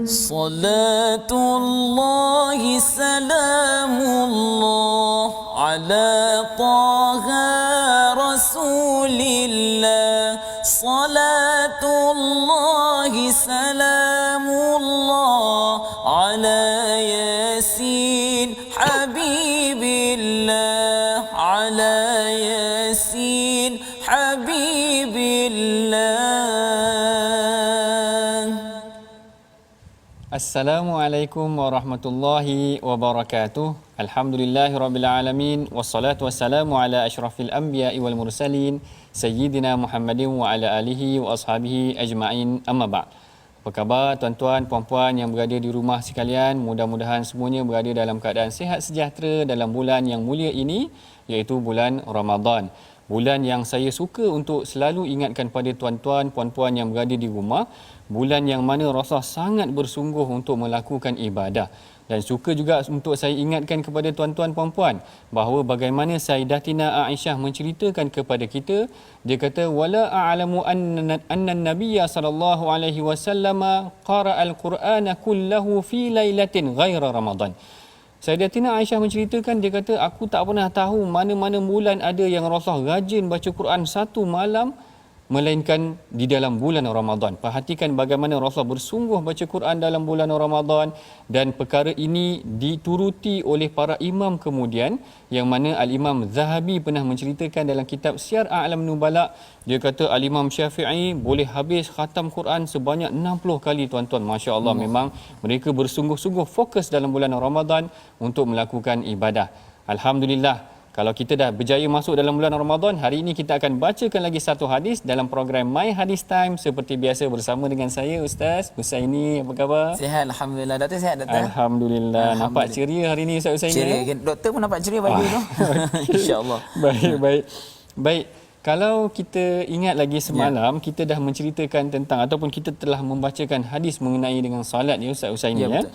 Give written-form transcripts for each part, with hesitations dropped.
صلاة الله سلام الله على طه رسول الله صلاة الله سلام الله على ياسين حبيب الله على ياسين حبيب الله. Assalamualaikum warahmatullahi wabarakatuh. Alhamdulillahirabbil alamin wassalatu wassalamu ala asyrafil anbiya'i wal mursalin sayyidina Muhammadin wa ala alihi wa ashabihi ajma'in. Amma ba'd. Apa khabar tuan-tuan puan-puan yang berada di rumah sekalian? Mudah-mudahan semuanya berada dalam keadaan sihat sejahtera dalam bulan yang mulia ini, iaitu bulan Ramadan. Bulan yang saya suka untuk selalu ingatkan pada tuan-tuan puan-puan yang berada di rumah, bulan yang mana Rasulullah sangat bersungguh untuk melakukan ibadah. Dan suka juga untuk saya ingatkan kepada tuan-tuan puan-puan bahawa bagaimana Sayyidatina Aisyah menceritakan kepada kita, dia kata wala a'lamu anna an-nabiyya sallallahu alaihi wasallam qara'a al-Qur'ana kullahu fi lailatin ghaira Ramadan. Sayyidatina Aisyah menceritakan, dia kata aku tak pernah tahu mana-mana bulan ada yang Rasulullah rajin baca Quran satu malam melainkan di dalam bulan Ramadan. Perhatikan bagaimana Rasulullah bersungguh baca Quran dalam bulan Ramadan, dan perkara ini dituruti oleh para imam kemudian, yang mana Al-Imam Zahabi pernah menceritakan dalam kitab Syiar A'lam Nubala. Dia kata Al-Imam Syafi'i boleh habis khatam Quran sebanyak 60 kali tuan-tuan. Masya-Allah, memang mereka bersungguh-sungguh fokus dalam bulan Ramadan untuk melakukan ibadah. Alhamdulillah, kalau kita dah berjaya masuk dalam bulan Ramadan, hari ini kita akan bacakan lagi satu hadis dalam program My Hadis Time seperti biasa bersama dengan saya Ustaz Husaini. Apa khabar? Sihat alhamdulillah. Doktor sihat doktor? Alhamdulillah. Nampak ceria hari ini Ustaz Husaini. Ceria. Doktor pun nampak ceria pagi tu. Insya-Allah. Baik. Kalau kita ingat lagi semalam, kita dah menceritakan tentang ataupun kita telah membacakan hadis mengenai dengan solat ya Ustaz Husaini ya. Betul.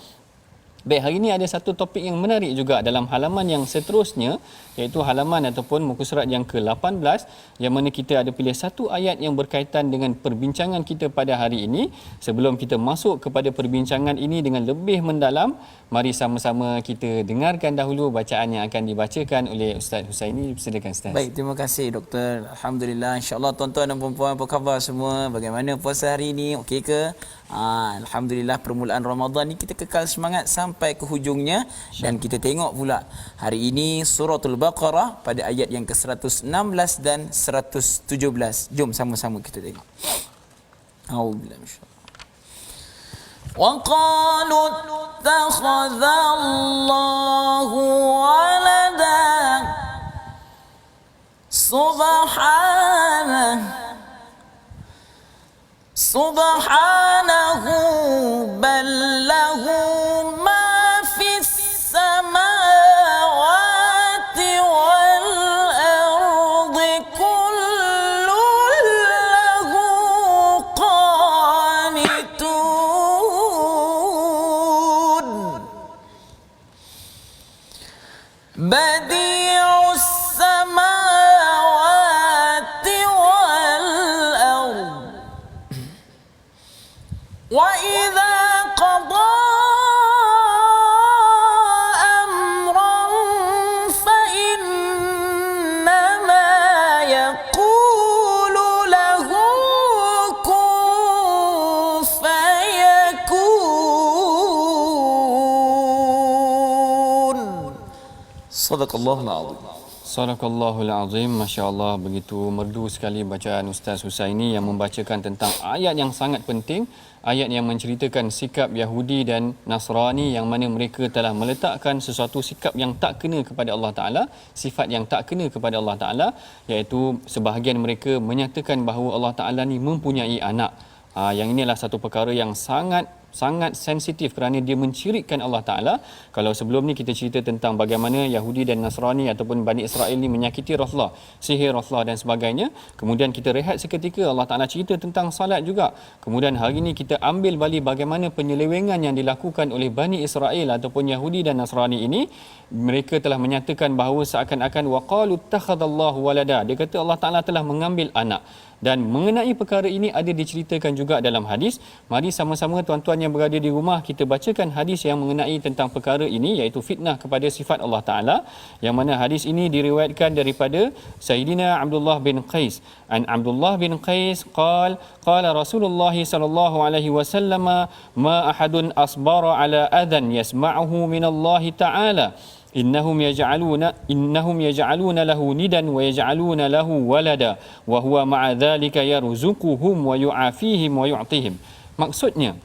Baik, hari ini ada satu topik yang menarik juga dalam halaman yang seterusnya, iaitu halaman ataupun muka surat yang ke-18, yang mana kita ada pilih satu ayat yang berkaitan dengan perbincangan kita pada hari ini. Sebelum kita masuk kepada perbincangan ini dengan lebih mendalam, mari sama-sama kita dengarkan dahulu bacaan yang akan dibacakan oleh Ustaz Husaini. Silakan Ustaz. Baik, terima kasih Doktor. Alhamdulillah, insya-Allah tuan-tuan dan puan-puan, apa khabar semua? Bagaimana puasa hari ini? Okey ke? Alhamdulillah, permulaan Ramadan ni kita kekal semangat sampai ke hujungnya. Dan kita tengok pula hari ini suratul Baqarah pada ayat yang ke-116 dan 117. Jom sama-sama kita tengok. A'udzubillahi minasyaitanir rajim. Wa qalu ittakhadhallahu walada subhanahu bal lahu ma fis samawati wal ardi kullun lahu qanitun badi'us samawati wal ardi wa idza qada amran fa innama yaqulu lahu kun fayakun. Sadaqallahul azim. Sadaqallahul azim. Masya-Allah, begitu merdu sekali bacaan Ustaz Husaini yang membacakan tentang ayat yang sangat penting, ayat yang menceritakan sikap Yahudi dan Nasrani yang mana mereka telah meletakkan sesuatu sikap yang tak kena kepada Allah Taala, sifat yang tak kena kepada Allah Taala, iaitu sebahagian mereka menyatakan bahawa Allah Taala ni mempunyai anak. Yang inilah satu perkara yang sangat sensitif kerana dia mencirikkan Allah Ta'ala. Kalau sebelum ni kita cerita tentang bagaimana Yahudi dan Nasrani ataupun Bani Israel ni menyakiti Rasulullah, sihir Rasulullah dan sebagainya. Kemudian kita rehat seketika, Allah Ta'ala cerita tentang salat juga. Kemudian hari ini kita ambil balik bagaimana penyelewengan yang dilakukan oleh Bani Israel ataupun Yahudi dan Nasrani ini. Mereka telah menyatakan bahawa seakan-akan waqalu ittakhadallahu walada. Dia kata Allah Ta'ala telah mengambil anak. Dan mengenai perkara ini ada diceritakan juga dalam hadis. Mari sama-sama tuan-tuan yang berada di rumah kita bacakan hadis yang mengenai tentang perkara ini, iaitu fitnah kepada sifat Allah Taala, yang mana hadis ini diriwayatkan daripada Sayyidina Abdullah bin Qais. An Abdullah bin Qais qala Rasulullah sallallahu alaihi wasallam ma ahadun asbara ala adhan yasma'uhu min Allah Taala innahum yaj'aluna lahu nidan wa yaj'aluna lahu walada wa huwa ma'a dhalika yarzuquhum wa yu'afihim wa yu'tihim. Maksudnya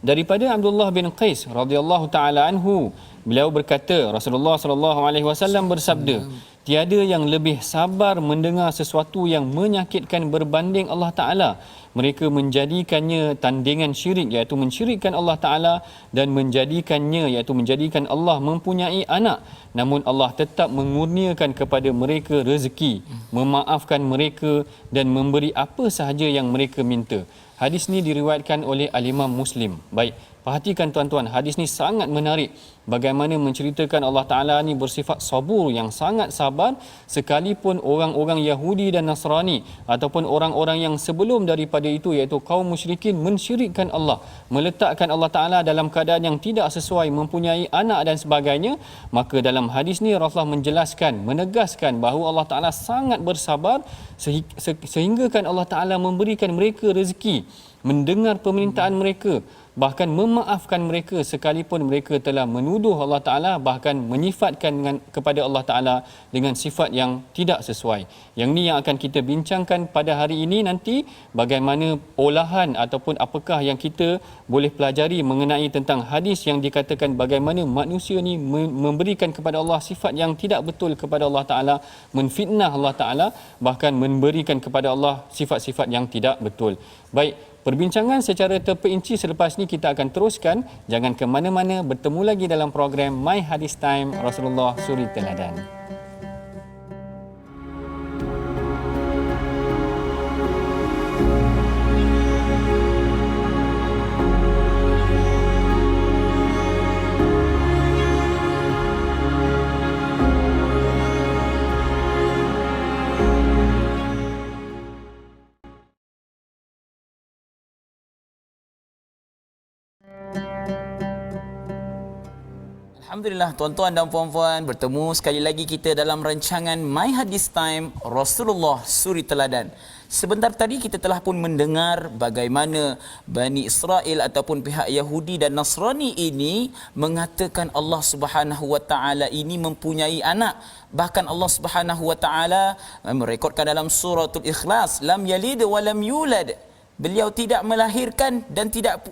daripada Abdullah bin Qais radhiyallahu taala anhu, beliau berkata Rasulullah sallallahu alaihi wasallam bersabda, tiada yang lebih sabar mendengar sesuatu yang menyakitkan berbanding Allah Taala. Mereka menjadikannya tandingan syirik, iaitu mensyirikkan Allah Taala, dan menjadikannya, iaitu menjadikan Allah mempunyai anak. Namun Allah tetap mengurniakan kepada mereka rezeki, memaafkan mereka dan memberi apa sahaja yang mereka minta. Hadis ni diriwayatkan oleh Al-Imam Muslim. Baik, perhatikan tuan-tuan, hadis ni sangat menarik. Bagaimana menceritakan Allah Ta'ala ni bersifat sabur, yang sangat sabar, sekalipun orang-orang Yahudi dan Nasrani ataupun orang-orang yang sebelum daripada itu, iaitu kaum musyrikin, mensyirikkan Allah, meletakkan Allah Ta'ala dalam keadaan yang tidak sesuai, mempunyai anak dan sebagainya. Maka dalam hadis ni Rasulullah menjelaskan, menegaskan bahawa Allah Ta'ala sangat bersabar sehinggakan Allah Ta'ala memberikan mereka rezeki, mendengar permintaan mereka, bahkan memaafkan mereka sekalipun mereka telah menuduh Allah Ta'ala, bahkan menyifatkan kepada Allah Ta'ala dengan sifat yang tidak sesuai. Yang ni yang akan kita bincangkan pada hari ini nanti, bagaimana olahan ataupun apakah yang kita boleh pelajari mengenai tentang hadis yang dikatakan bagaimana manusia ni memberikan kepada Allah sifat yang tidak betul kepada Allah Ta'ala, menfitnah Allah Ta'ala, bahkan memberikan kepada Allah sifat-sifat yang tidak betul. Baik, perbincangan secara terperinci selepas ni kita akan teruskan. Jangan ke mana-mana, bertemu lagi dalam program My Hadis Time Rasulullah Suri Teladan. Alhamdulillah tuan-tuan dan puan-puan, bertemu sekali lagi kita dalam rancangan My Hadis Time Rasulullah Suri Teladan. Sebentar tadi kita telah pun mendengar bagaimana Bani Israel ataupun pihak Yahudi dan Nasrani ini mengatakan Allah Subhanahu Wa Taala ini mempunyai anak. Bahkan Allah Subhanahu Wa Taala merekodkan dalam suratul Ikhlas, lam yalid wa lam yulad. Beliau tidak melahirkan dan tidak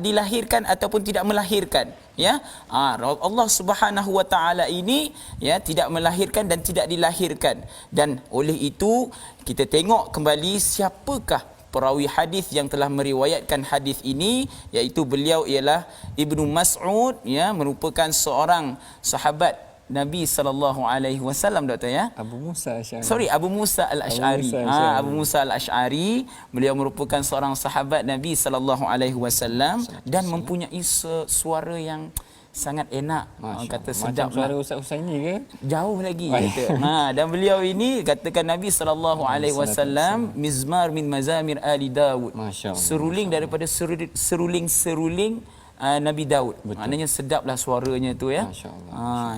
dilahirkan ataupun tidak melahirkan, ya. Allah Subhanahu Wa Taala ini, ya, tidak melahirkan dan tidak dilahirkan. Dan oleh itu kita tengok kembali siapakah perawi hadis yang telah meriwayatkan hadis ini, iaitu beliau ialah Ibnu Mas'ud, ya, merupakan seorang sahabat Nabi sallallahu alaihi wasallam, doktor, ya. Abu Musa Al-Asy'ari. Abu Musa Al-Asy'ari. Abu Musa Al-Asy'ari, beliau merupakan seorang sahabat Nabi sallallahu alaihi wasallam dan mempunyai suara yang sangat enak. Kata sedap macam suara Ustaz Husaini ke? Jauh lagi kata. Dan beliau ini katakan Nabi sallallahu alaihi wasallam mizmar min mazamir ali Daud. Seruling daripada seruling Nabi Daud. Betul. Maknanya sedaplah suaranya tu, ya.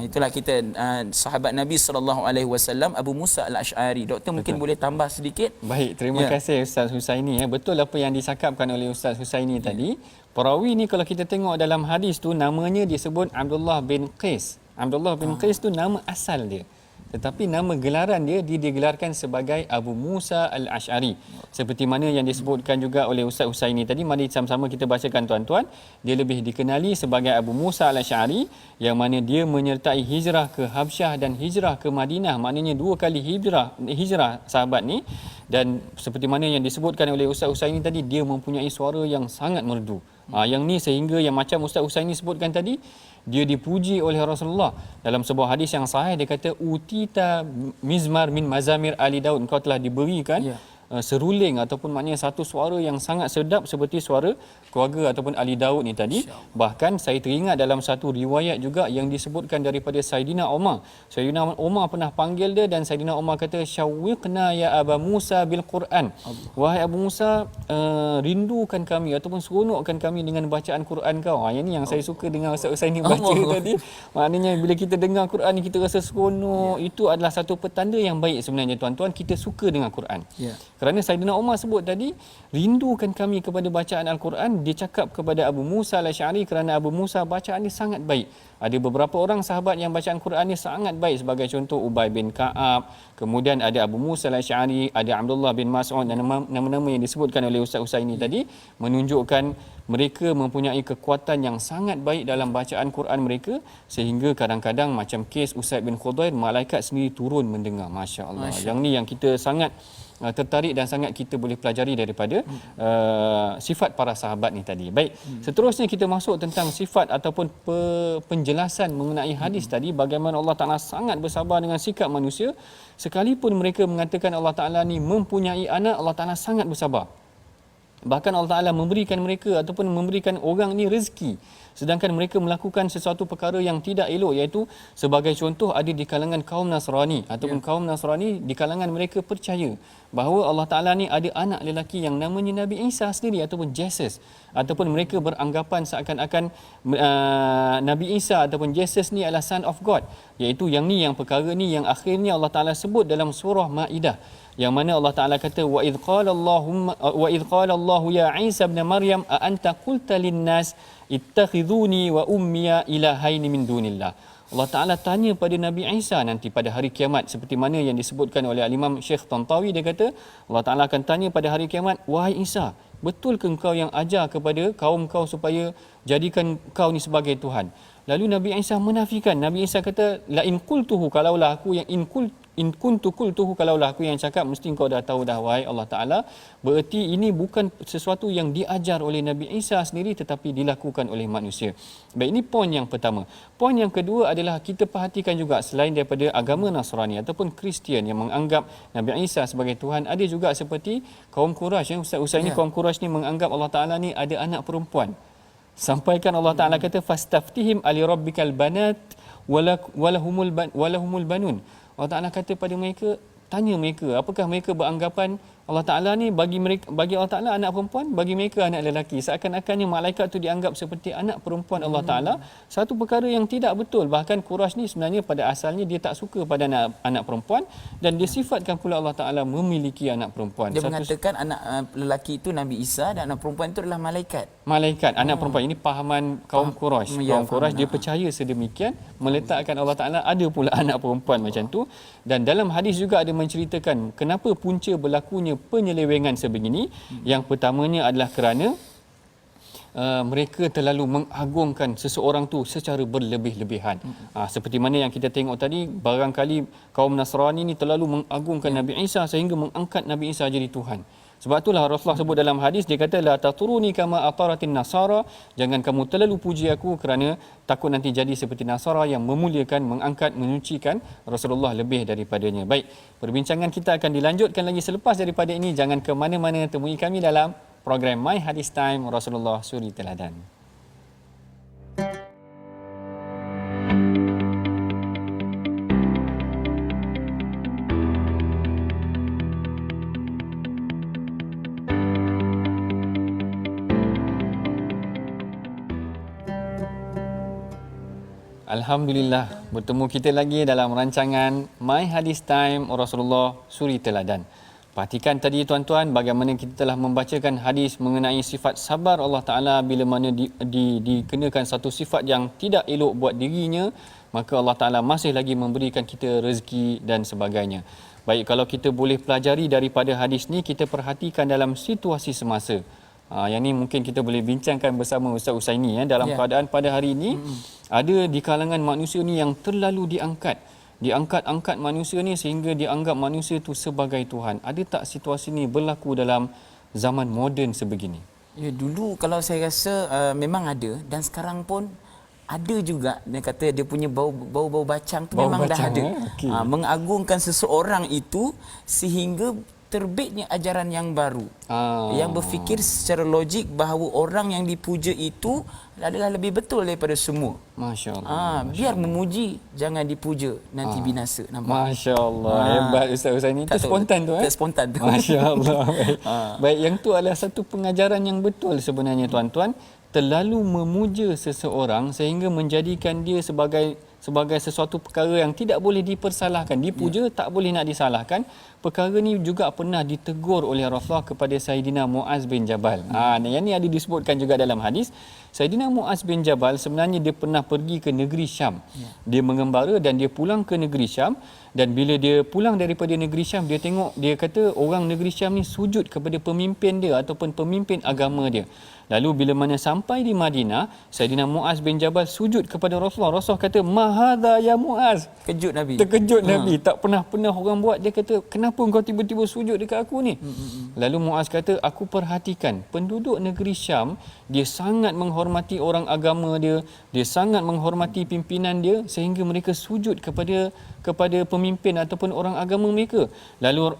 Itulah kita sahabat Nabi sallallahu alaihi wasallam Abu Musa Al-Asy'ari. Doktor mungkin boleh tambah sedikit. Baik, terima kasih Ustaz Husaini, ya. Betul apa yang disakapkan oleh Ustaz Husaini tadi. Perawi ni kalau kita tengok dalam hadis tu namanya disebut Abdullah bin Qais. Abdullah bin Qais tu nama asal dia. Tetapi nama gelaran dia digelarkan sebagai Abu Musa Al-Asy'ari. Seperti mana yang disebutkan juga oleh Ustaz Husaini tadi, mari sama-sama kita bacakan tuan-tuan. Dia lebih dikenali sebagai Abu Musa Al-Asy'ari, yang mana dia menyertai hijrah ke Habsyah dan hijrah ke Madinah. Maknanya dua kali hijrah sahabat ni. Dan seperti mana yang disebutkan oleh Ustaz Husaini tadi, dia mempunyai suara yang sangat merdu. Yang ni sehingga yang macam Ustaz Husaini sebutkan tadi, dia dipuji oleh Rasulullah dalam sebuah hadis yang sahih. Dia kata utita mizmar min mazamir ali Daud, engkau telah diberikan seruling ataupun maknanya satu suara yang sangat sedap seperti suara keluarga ataupun ahli Daud ni tadi. Bahkan saya teringat dalam satu riwayat juga yang disebutkan daripada Saidina Umar. Saidina Umar pernah panggil dia dan Saidina Umar kata, "Syawwiqna ya Aba Musa bil Quran." Wahai Abu Musa, rindukan kami ataupun seronokkan kami dengan bacaan Quran kau. Yang ni yang saya suka dengar Ustaz ni baca tadi. Maknanya bila kita dengar Quran ni kita rasa seronok. Itu adalah satu petanda yang baik sebenarnya tuan-tuan, kita suka dengan Quran. Kerana Saidina Umar sebut tadi, rindukan kami kepada bacaan Al-Quran. Dia cakap kepada Abu Musa Al-Asy'ari kerana Abu Musa bacaan dia sangat baik. Ada beberapa orang sahabat yang bacaan Quran ni sangat baik, sebagai contoh Ubay bin Ka'ab, kemudian ada Abu Musa Al-Asy'ari, ada Abdullah bin Mas'ud, dan nama-nama yang disebutkan oleh Ustaz ini tadi menunjukkan mereka mempunyai kekuatan yang sangat baik dalam bacaan Quran mereka, sehingga kadang-kadang macam kes Usaid bin Khudair, malaikat sendiri turun mendengar. Masya-Allah. Yang ni yang kita sangat tertarik dan sangat kita boleh pelajari daripada sifat para sahabat ni tadi. Baik, seterusnya kita masuk tentang sifat ataupun penjelasan mengenai hadis tadi, bagaimana Allah Ta'ala sangat bersabar dengan sikap manusia. Sekalipun mereka mengatakan Allah Ta'ala ni mempunyai anak, Allah Ta'ala sangat bersabar. Bahkan Allah Ta'ala memberikan mereka ataupun memberikan orang ni rezeki, sedangkan mereka melakukan sesuatu perkara yang tidak elok, iaitu sebagai contoh ada di kalangan kaum Nasrani ataupun kaum Nasrani di kalangan mereka percaya bahawa Allah Ta'ala ni ada anak lelaki yang namanya Nabi Isa sendiri ataupun Jesus, ataupun mereka beranggapan seakan-akan Nabi Isa ataupun Jesus ni adalah son of God, iaitu yang ni, yang perkara ni yang akhirnya Allah Ta'ala sebut dalam surah Maidah, yang mana Allah Ta'ala kata, wa idh qala Allah ya Isa ibn Maryam a anta qulta lin-nas ittakhidhuni wa ummiya ilahaini min dunillah. Allah Ta'ala tanya pada Nabi Isa nanti pada hari kiamat, seperti mana yang disebutkan oleh Al-Imam Syekh Tantawi. Dia kata Allah Ta'ala akan tanya pada hari kiamat, wahai Isa, betul ke engkau yang ajar kepada kaum kau supaya jadikan kau ni sebagai Tuhan? Lalu Nabi Isa menafikan. Nabi Isa kata, la in qultuhu, kalaulah aku yang in kuntu qultuhu, kalaulah aku yang cakap, mesti engkau dah tahu dah wahai Allah Ta'ala. Bererti ini bukan sesuatu yang diajar oleh Nabi Isa sendiri, tetapi dilakukan oleh manusia. Baik, ini poin yang pertama. Poin yang kedua adalah kita perhatikan juga, selain daripada agama Nasrani ataupun Kristian yang menganggap Nabi Isa sebagai Tuhan, ada juga seperti kaum Quraisy. Ustaz ni kaum Quraisy ni menganggap Allah Ta'ala ni ada anak perempuan. Sampaikan Allah Ta'ala kata, fastaftihim ali rabbikal banat walahumul banun. Allah Ta'ala kata pada mereka, tanya mereka, apakah mereka beranggapan Allah Ta'ala ni bagi Allah Ta'ala anak perempuan, bagi mereka anak lelaki. Seakan-akannya malaikat tu dianggap seperti anak perempuan Allah Ta'ala. Satu perkara yang tidak betul. Bahkan Quraisy ni sebenarnya pada asalnya dia tak suka pada anak perempuan, dan dia sifatkan pula Allah Ta'ala memiliki anak perempuan. Dia mengatakan anak lelaki itu Nabi Isa dan anak perempuan itu adalah malaikat. Anak perempuan. Ini pahaman kaum Quraisy. Kaum Quraisy dia percaya sedemikian, meletakkan Allah Ta'ala ada pula anak perempuan macam tu. Dan dalam hadis juga ada menceritakan kenapa punca berlakunya penyelewengan sebegini. Yang pertamanya adalah kerana mereka terlalu mengagungkan seseorang tu secara berlebih-lebihan. Seperti mana yang kita tengok tadi, barangkali kaum Nasrani ni terlalu mengagungkan Nabi Isa sehingga mengangkat Nabi Isa jadi Tuhan. Sebab itulah Rasulullah sebut dalam hadis, dia kata, la taturuni kama ataratin nasara, jangan kamu terlalu puji aku kerana takut nanti jadi seperti Nasara yang memuliakan, mengangkat, menyucikan Rasulullah lebih daripadanya. Baik, perbincangan kita akan dilanjutkan lagi selepas daripada ini. Jangan ke mana-mana, temui kami dalam program My Hadis Time Rasulullah Suri Teladan. Alhamdulillah, bertemu kita lagi dalam rancangan My Hadis Time Rasulullah Suri Teladan. Perhatikan tadi tuan-tuan bagaimana kita telah membacakan hadis mengenai sifat sabar Allah Ta'ala. Bila mana dikenakan satu sifat yang tidak elok buat dirinya, maka Allah Ta'ala masih lagi memberikan kita rezeki dan sebagainya. Baik, kalau kita boleh pelajari daripada hadis ni, kita perhatikan dalam situasi semasa. Yang ni mungkin kita boleh bincangkan bersama Ustaz Usaini dalam keadaan pada hari ini. Ada di kalangan manusia ni yang terlalu diangkat manusia ni sehingga dianggap manusia tu sebagai Tuhan. Ada tak situasi ni berlaku dalam zaman moden sebegini? Ya, dulu kalau saya rasa memang ada, dan sekarang pun ada juga. Dia kata dia punya bau bacang tu memang dah ada. Okay. Mengagungkan seseorang itu sehingga terbitnya ajaran yang baru yang Ah. berfikir secara logik bahawa orang yang dipuja itu adalah lebih betul daripada semua. Masya Allah. Biar memuji, jangan dipuja, nanti binasa. Nampak? Masya Allah. Hebat Ustaz ni. Itu Tak tahu. spontan tu Spontan tu. Masya Allah. Baik. Baik, yang tu adalah satu pengajaran yang betul sebenarnya tuan-tuan. Terlalu memuja seseorang sehingga menjadikan dia sebagai sesuatu perkara yang tidak boleh dipersalahkan. Dipuja tak boleh nak disalahkan. Perkara ni juga pernah ditegur oleh Rasulullah kepada Saidina Muaz bin Jabal. Yang ni ada disebutkan juga dalam hadis. Saidina Muaz bin Jabal sebenarnya dia pernah pergi ke negeri Syam. Dia mengembara dan dia pulang ke negeri Syam, dan bila dia pulang daripada negeri Syam, dia tengok, dia kata orang negeri Syam ni sujud kepada pemimpin dia ataupun pemimpin agama dia. Lalu bila mana sampai di Madinah, Saidina Muaz bin Jabal sujud kepada Rasulullah. Rasulullah kata, "Mahadha ya Muaz." Kejut Nabi. Terkejut Nabi. Tak pernah orang buat. Dia kata, "Kenapa engkau tiba-tiba sujud dekat aku ni?" Lalu Muaz kata, "Aku perhatikan penduduk negeri Syam, dia sangat menghormati orang agama dia, dia sangat menghormati pimpinan dia sehingga mereka sujud kepada pemimpin ataupun orang agama mereka." Lalu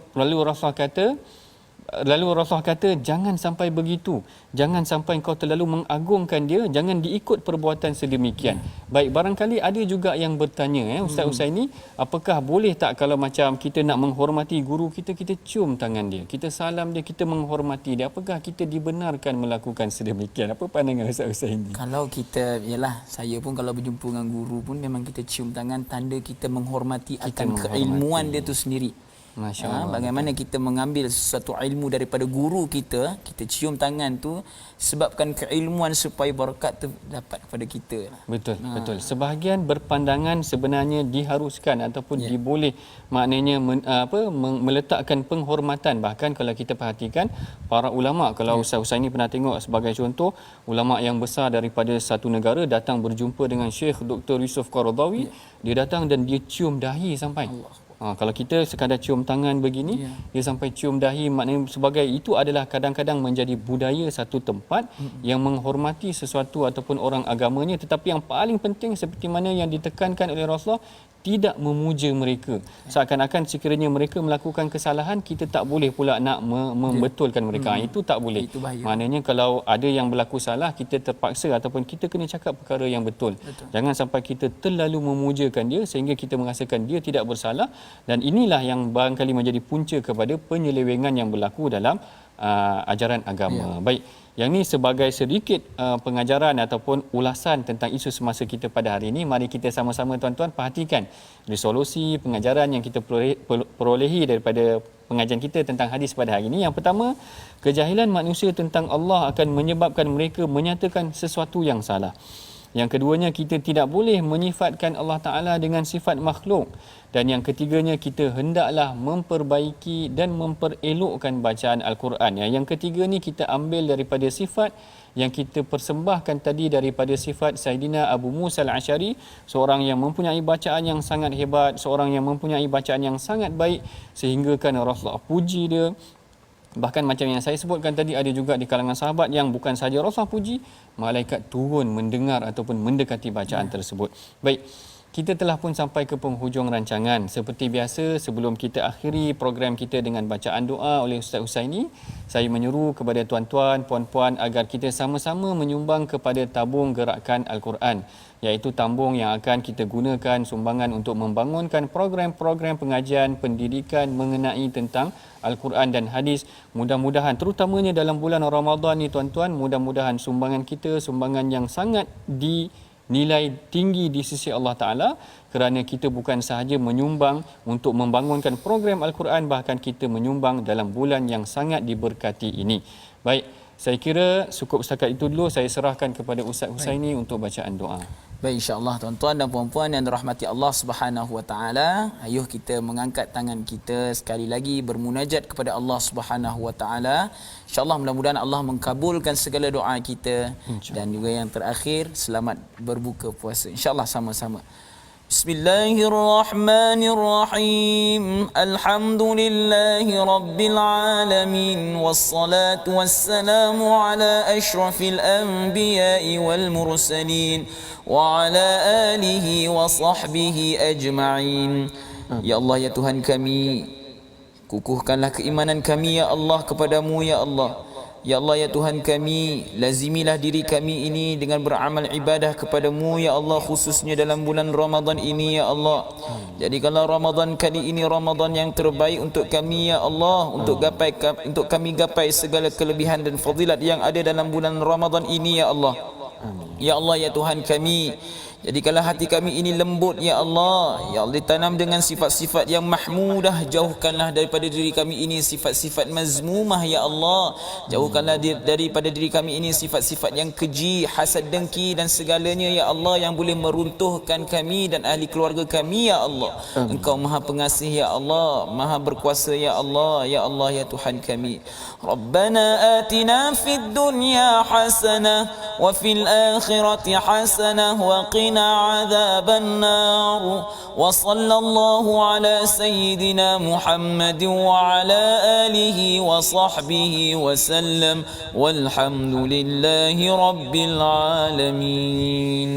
Rasulullah kata, jangan sampai begitu. Jangan sampai kau terlalu mengagungkan dia. Jangan diikut perbuatan sedemikian. Baik, barangkali ada juga yang bertanya, Ustaz Husaini, apakah boleh tak kalau macam kita nak menghormati guru kita, kita cium tangan dia, kita salam dia, kita menghormati dia. Apakah kita dibenarkan melakukan sedemikian? Apa pandangan Ustaz Husaini? Kalau kita, saya pun kalau berjumpa dengan guru pun memang kita cium tangan, tanda kita menghormati akan keilmuan dia tu sendiri. Masya Allah. Bagaimana kita mengambil sesuatu ilmu daripada guru kita, kita cium tangan tu sebabkan keilmuan supaya berkat tu dapat kepada kita. Betul. Sebahagian berpandangan sebenarnya diharuskan ataupun diboleh, maknanya meletakkan penghormatan. Bahkan kalau kita perhatikan para ulama, kalau Ustaz Husaini pernah tengok sebagai contoh, ulama yang besar daripada satu negara datang berjumpa dengan Syekh Dr. Yusuf Qaradawi, dia datang dan dia cium dahi sampai. Kalau kita sekadar cium tangan begini, dia sampai cium dahi, maknanya sebagai itu adalah kadang-kadang menjadi budaya satu tempat yang menghormati sesuatu ataupun orang agamanya. Tetapi yang paling penting seperti mana yang ditekankan oleh Rasulullah, tidak memuja mereka. Seakan-akan sekiranya mereka melakukan kesalahan, kita tak boleh pula nak membetulkan mereka. Itu tak boleh. Itu bahaya. Maknanya kalau ada yang berlaku salah, kita terpaksa ataupun kita kena cakap perkara yang betul. Jangan sampai kita terlalu memujakan dia sehingga kita merasakan dia tidak bersalah. Dan inilah yang barangkali menjadi punca kepada penyelewengan yang berlaku dalam ajaran agama. Baik, yang ini sebagai sedikit pengajaran ataupun ulasan tentang isu semasa kita pada hari ini. Mari kita sama-sama tuan-tuan perhatikan resolusi pengajaran yang kita perolehi daripada pengajian kita tentang hadis pada hari ini. Yang pertama, kejahilan manusia tentang Allah akan menyebabkan mereka menyatakan sesuatu yang salah. Yang keduanya, kita tidak boleh menyifatkan Allah Ta'ala dengan sifat makhluk. Dan yang ketiganya, kita hendaklah memperbaiki dan memperelokkan bacaan Al-Quran. Yang ketiga ni kita ambil daripada sifat yang kita persembahkan tadi, daripada sifat Saidina Abu Musa Al-Asy'ari, seorang yang mempunyai bacaan yang sangat hebat, seorang yang mempunyai bacaan yang sangat baik, sehingga kan Rasulullah puji dia. Bahkan macam yang saya sebutkan tadi, ada juga di kalangan sahabat yang bukan sahaja Rasulullah puji, malaikat turun mendengar ataupun mendekati bacaan tersebut. Baik, kita telah pun sampai ke penghujung rancangan. Seperti biasa, sebelum kita akhiri program kita dengan bacaan doa oleh Ustaz Husaini, saya menyeru kepada tuan-tuan, puan-puan agar kita sama-sama menyumbang kepada tabung gerakan Al-Quran, iaitu tabung yang akan kita gunakan sumbangan untuk membangunkan program-program pengajian pendidikan mengenai tentang Al-Quran dan hadis. Mudah-mudahan terutamanya dalam bulan Ramadan ni tuan-tuan, mudah-mudahan sumbangan kita sumbangan yang sangat dinilai tinggi di sisi Allah Ta'ala, kerana kita bukan sahaja menyumbang untuk membangunkan program Al-Quran, bahkan kita menyumbang dalam bulan yang sangat diberkati ini. Baik, saya kira cukup setakat itu dulu. Saya serahkan kepada Ustaz Husaini untuk bacaan doa. Baik, insya-Allah tuan-tuan dan puan-puan yang dirahmati Allah Subhanahu wa taala, ayuh kita mengangkat tangan kita sekali lagi bermunajat kepada Allah Subhanahu wa taala. Insya-Allah mudah-mudahan Allah mengkabulkan segala doa kita, dan juga yang terakhir, selamat berbuka puasa. Insya-Allah sama-sama. Bismillahirrahmanirrahim. Alhamdulillahi rabbil alamin, wassalatu wassalamu ala asyrafil anbiya'i wal mursalin wa ala alihi wa sahbihi ajma'in. Ya Allah, ya Tuhan kami, Kukuhkanlah keimanan kami ya Allah kepadamu ya Allah. Ya Allah ya Tuhan kami, lazimilah diri kami ini dengan beramal ibadah kepadamu ya Allah, khususnya dalam bulan Ramadan ini ya Allah. Jadikanlah Ramadan kali ini Ramadan yang terbaik untuk kami ya Allah, untuk kami gapai segala kelebihan dan fadilat yang ada dalam bulan Ramadan ini ya Allah. Ya Allah ya Tuhan kami, jadikanlah hati kami ini lembut ya Allah. Ya Allah, ditanam dengan sifat-sifat yang mahmudah. Jauhkanlah daripada diri kami ini sifat-sifat mazmumah ya Allah. Jauhkanlah daripada diri kami ini sifat-sifat yang keji, hasad, dengki dan segalanya ya Allah yang boleh meruntuhkan kami dan ahli keluarga kami ya Allah. Engkau Maha Pengasih ya Allah, Maha Berkuasa ya Allah. Ya Allah ya Tuhan kami, Rabbana atina fid dunya hasanah wa fil akhirati hasanah wa qina adzaban nar. Wa sallallahu ala sayyidina Muhammadin wa ala alihi wa sahbihi wa sallam. Walhamdulillahi rabbil alamin.